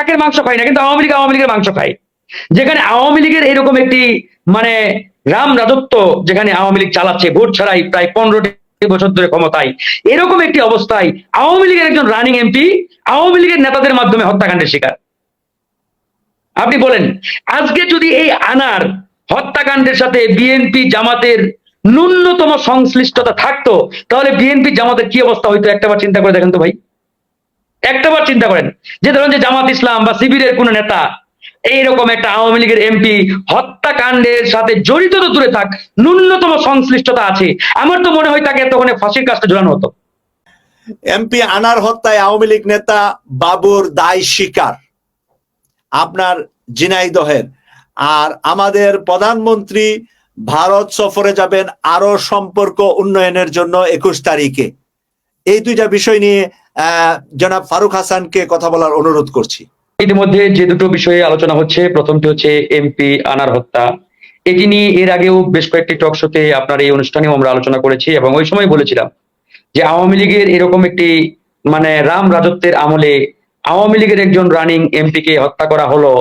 কাকের মাংস খায় না, কিন্তু আওয়ামী লীগের মাংস খায়। যেখানে আওয়ামী লীগের এরকম একটি মানে রাম রাজত্ব যেখানে আওয়ামী লীগ চালাচ্ছে ভোট ছাড়াই প্রায় 15টি বছর ধরে ক্ষমতায়, এরকম একটি অবস্থায় আওয়ামী লীগের একজন রানিং এমপি আওয়ামী লীগের নেতাদের মাধ্যমে হত্যাকাণ্ডের শিকার। আপনি বলেন, আজকে যদি এই আনার হত্যাকাণ্ডের সাথে বিএনপি জামাতের ন্যূনতম সংশ্লিষ্টতা থাকতো, তাহলে বিএনপি জামাতের কি অবস্থা হইতো একটাবার চিন্তা করে দেখেন তো ভাই। একটাবার চিন্তা করেন যে ধরেন যে জামাত ইসলাম বা শিবিরের কোন নেতা এইরকম একটা আওয়ামী লীগের এমপি হত্যাকাণ্ডের সাথে জড়িত তো দূরে থাক, ন্যূনতম সংশ্লিষ্টতা আছে, আমার তো মনে হয় তাকে এতক্ষণে ফাঁসির কাজটা ঝুলানো হতো। এমপি আনার হত্যায় আওয়ামী লীগ নেতা বাবুর দায় স্বীকার আপনার ঝিনাইদহের। আর আমাদের প্রধানমন্ত্রী ভারত সফরে যাবেন আরো সম্পর্ক উন্নয়নের জন্য 21 তারিখে। এই দুইটা বিষয় নিয়ে জনাব ফারুক হাসানকে কথা বলার অনুরোধ করছি। ইতিমধ্যে যে দুটো বিষয়ে আলোচনা হচ্ছে, প্রথমটি হচ্ছে এমপি আনার হত্যা। এটি নিয়ে এর আগেও বেশ কয়েকটি টক শোতে আপনার এই অনুষ্ঠানেও আমরা আলোচনা করেছি, এবং ওই সময় বলেছিলাম যে আওয়ামী লীগের এরকম একটি মানে রাম রাজত্বের আমলে আওয়ামী লীগের একজন রানিং এমপি কে হত্যা করা হলো,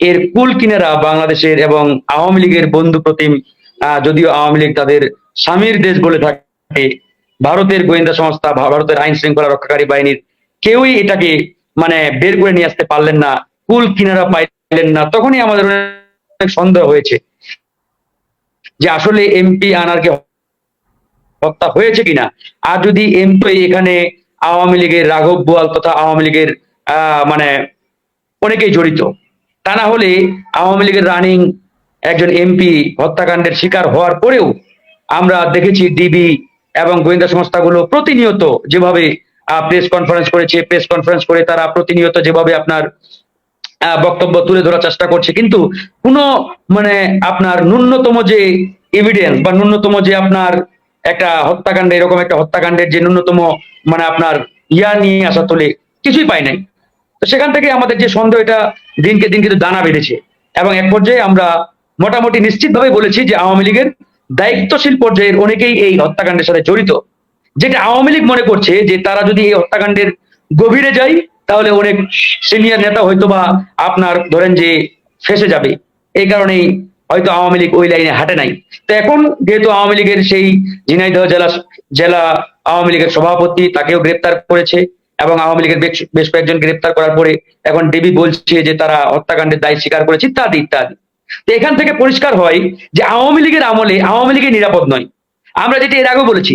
এর কুল কিনারা বাংলাদেশের এবং আওয়ামী লীগের বন্ধু প্রতিম, যদিও আওয়ামী লীগ তাদের স্বামীর দেশ বলে থাকে, ভারতের গোয়েন্দা সংস্থা, ভারতের আইন শৃঙ্খলা রক্ষাকারী বাহিনীর কেউই এটাকে মানে বের করে নিয়ে আসতে পারলেন না, কুল কিনারা পাইলেন না। তখনই আমাদের অনেক সন্দেহ হয়েছে যে আসলে এমপি আনারকে হত্যা হয়েছে কিনা। আর যদি এমপি এখানে আওয়ামী লীগের রাঘব বোয়াল তথা আওয়ামী লীগের মানে অনেকেই জড়িত, তা না হলে আওয়ামী লীগের রানিং একজন এমপি হত্যাকাণ্ডের শিকার হওয়ার পরেও আমরা দেখেছি ডিবি এবং গোয়েন্দা সংস্থাগুলো প্রতিনিয়ত যেভাবে প্রেস কনফারেন্স করে তারা প্রতিনিয়ত যেভাবে আপনার বক্তব্য তুলে ধরার চেষ্টা করছে, কিন্তু কোনো মানে আপনার ন্যূনতম যে এভিডেন্স বা ন্যূনতম যে আপনার একটা হত্যাকাণ্ড, এরকম একটা হত্যাকাণ্ডের যে ন্যূনতম মানে আপনার নিয়ে আসা তোলে কিছুই পাই নাই। তো সেখান থেকে আমাদের যে সন্দেহ এটা দিনকে দিন কিন্তু দানা বেঁধেছে, এবং এক পর্যায়ে আমরা মোটামুটি নিশ্চিতভাবে বলেছি যে আওয়ামী লীগের দায়িত্বশীল পর্যায়ের অনেকেই এই হত্যাকাণ্ডের সাথে জড়িত। যেটা আওয়ামী লীগ মনে করছে যে তারা যদি এই হত্যাকাণ্ডের গভীরে যায় তাহলে অনেক সিনিয়র নেতা হয়তো বা আপনার ধরেন যে ফেসে যাবে, এই কারণেই হয়তো আওয়ামী লীগ ওই লাইনে হাঁটে নাই। তো এখন যেহেতু আওয়ামী লীগের সেই ঝিনাইদহ জেলা আওয়ামী লীগের সভাপতি তাকেও গ্রেপ্তার করেছে, এবং আওয়ামী লীগের বেশ কয়েকজন গ্রেপ্তার করার পরে এখন ডিবি বলছে যে তারা হত্যাকাণ্ডের দায় স্বীকার করেছে ইত্যাদি ইত্যাদি। তো এখান থেকে পরিষ্কার হয় যে আওয়ামী লীগের আমলে আওয়ামী লীগের নিরাপদ নয়। আমরা যেটা এর আগেও বলেছি,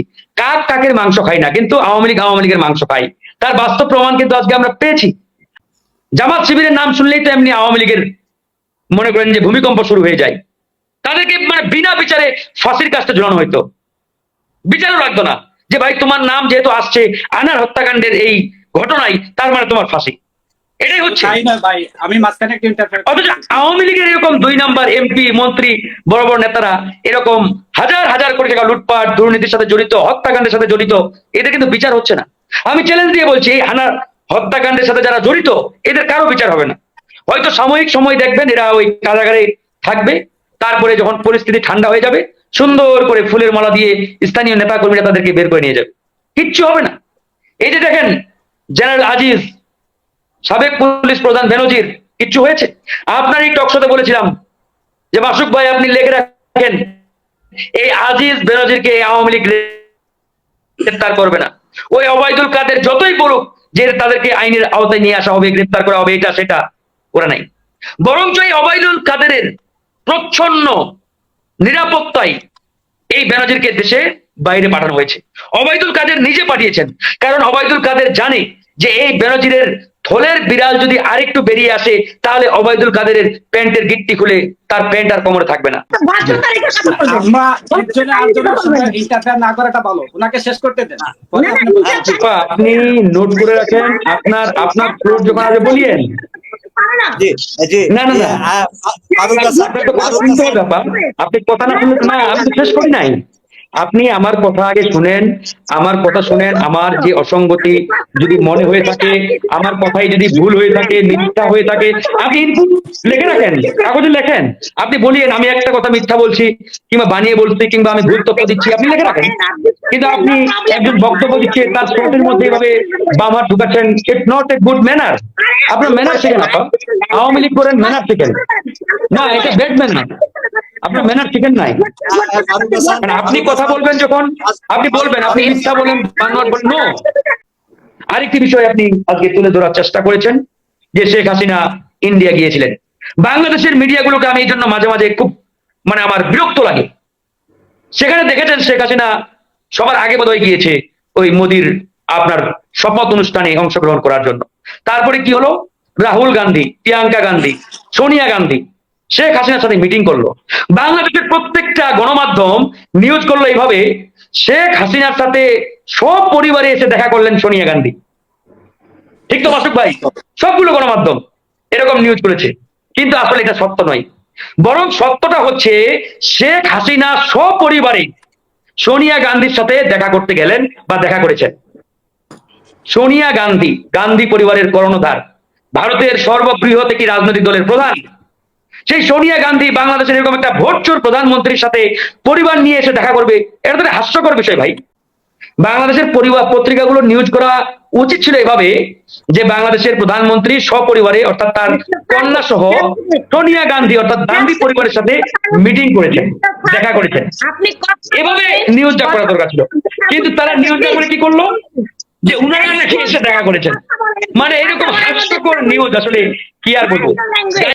কাকের মাংস খাই না, কিন্তু আওয়ামী লীগের মাংস খায়, তার বাস্তব প্রমাণ কিন্তু আজকে আমরা পেয়েছি। জামাত শিবিরের নাম শুনলেই তো এমনি আওয়ামী লীগের মনে করেন যে ভূমিকম্প শুরু হয়ে যায়। তাদেরকে মানে বিনা বিচারে ফাঁসির কাজটা ঝুলানো হইতো, বিচারও লাগতো না যে ভাই তোমার নাম যেহেতু আসছে আনার হত্যাকাণ্ডের এই ঘটনায়, তার মানে তোমার ফাঁসি। এটাই হচ্ছে। অথচ আওয়ামী লীগের এরকম 2 নাম্বার এমপি মন্ত্রী বড় বড় নেতারা এরকম হাজার হাজার কোটি টাকা লুটপাট দুর্নীতির সাথে জড়িত, হত্যাকাণ্ডের সাথে জড়িত, এদের কিন্তু বিচার হচ্ছে না। আমি চ্যালেঞ্জ দিয়ে বলছি, এই আনার হত্যাকাণ্ডের সাথে যারা জড়িত এদের কারো বিচার হবে না। হয়তো সাময়িক সময় দেখবেন এরা ওই কারাগারে থাকবে, তারপরে যখন পরিস্থিতি ঠান্ডা হয়ে যাবে সুন্দর করে ফুলের মালা দিয়ে স্থানীয় নেতা কর্মীরা তাদেরকে বের করে নিয়ে যাবে, কিচ্ছু হবে না। এই যে দেখেন জেনারেল আজিজ, সাবেক পুলিশ প্রধান বেনজির, কিচ্ছু হয়েছে? আপনার এই টকশোতে বলেছিলাম যে মাসুক ভাই আপনি লেগে রাখেন এই আজিজ বেনজিরকে আওয়ামী লীগ গ্রেপ্তার করবে না। ওই ওবায়দুল কাদের যতই বলুক যে তাদেরকে আইনের আওতায় নিয়ে আসা হবে, গ্রেপ্তার করা হবে, এটা সেটা ওরা নাই। বরঞ্চ এই ওবায়দুল কাদেরের প্রচ্ছন্ন নিরাপত্তায় এই বেনজিরকে দেশে বাইরে পাঠানো হয়েছে। ওবায়দুল কাদের নিজে পাঠিয়েছেন, কারণ ওবায়দুল কাদের জানে যে এই বেনজিরের থলের বিড়াল যদি আরেকটু বেরিয়ে আসে তাহলে ওবায়দুল কাদেরের প্যান্টের গিট্টি খুলে তার প্যান্ট আর কোমরে থাকবে না। আপনি নোট করে রাখেন, আপনার যখন আগে বলিয়েন না না না আপনি কথা না শুনলে না, আমি শেষ করি নাই। আপনি আমার কথা আগে শুনেন, আমার কথা শুনেন। আমার যে অসঙ্গতি যদি মনে হয়ে থাকে, আমার কথাই যদি ভুল হয়ে থাকে, মিথ্যা হয়ে থাকে, আপনি ইনপুট লিখে রাখেন, কাগজে লেখেন। আপনি বলিয়েন আমি একটা কথা মিথ্যা বলছি, কিংবা বানিয়ে বলছি, কিংবা আমি ভুল তথ্য দিচ্ছি, আপনি লিখে রাখেন। কিন্তু আপনি একজন বক্তব্য দিচ্ছে, তার স্রোতের মধ্যে এভাবে বাম হাত ঢুকাচ্ছেন, it's not a good manner. আপনার ম্যানার শেখেন। আপনার আওয়ামী লীগ করেন, ম্যানার শেখেন না, এটা ব্যাড ম্যানার। আপনার ম্যানার শিখেন নাই। মানে আপনি কথা বলবেন যখন, আপনি বলবেন আপনি মিথ্যা বলেন, বানোয়াট বলেন, নো। আরেকটি বিষয় আপনি আজকে তুলে ধরার চেষ্টা করেছেন, যে শেখ হাসিনা ইন্ডিয়া গিয়েছিলেন। বাংলাদেশের মিডিয়াগুলোকে আমি এই জন্য মাঝে মাঝে খুব মানে আমার বিরক্ত লাগে। সেখানে দেখেছেন শেখ হাসিনা সবার আগে বোধহয় গিয়েছে ওই মোদির আপনার শপথ অনুষ্ঠানে অংশগ্রহণ করার জন্য। তারপরে কি হলো, রাহুল গান্ধী, প্রিয়াঙ্কা গান্ধী, সোনিয়া গান্ধী শেখ হাসিনার সাথে মিটিং করলো। বাংলাদেশের প্রত্যেকটা গণমাধ্যম নিউজ করলো এইভাবে, শেখ হাসিনার সাথে সব পরিবারে এসে দেখা করলেন সোনিয়া গান্ধী। ঠিক তো মাসুক ভাই? সবগুলো গণমাধ্যম এরকম নিউজ করেছে, কিন্তু আসলে এটা সত্য নয়। বরং সত্যটা হচ্ছে শেখ হাসিনা সপরিবারে সোনিয়া গান্ধীর সাথে দেখা করতে গেলেন বা দেখা করেছেন। সোনিয়া গান্ধী, গান্ধী পরিবারের কর্ণধার, ভারতের সর্ববৃহৎ একটি রাজনৈতিক দলের প্রধান। সেই সোনিয়া গান্ধী বাংলাদেশের এরকম একটা ভোটচোর প্রধানমন্ত্রীর সাথে পরিবার নিয়ে এসে দেখা করবে, এটা তো হাস্যকর বিষয় ভাই। বাংলাদেশের পরিবার পত্রিকাগুলো নিউজ করা উচিত ছিল এভাবে, যে বাংলাদেশের প্রধানমন্ত্রী সপরিবারে অর্থাৎ তার কন্যা সহ সোনিয়া গান্ধী অর্থাৎ গান্ধী পরিবারের সাথে মিটিং করেছেন, দেখা করেছেন। এভাবে নিউজটা করা দরকার ছিল, কিন্তু তারা নিউজটা করে কি করলো, যে উনারা নাকি এসে দেখা করেছেন। মানে এরকম হাস্যকর নিউজ আসলে কি আর বলবো।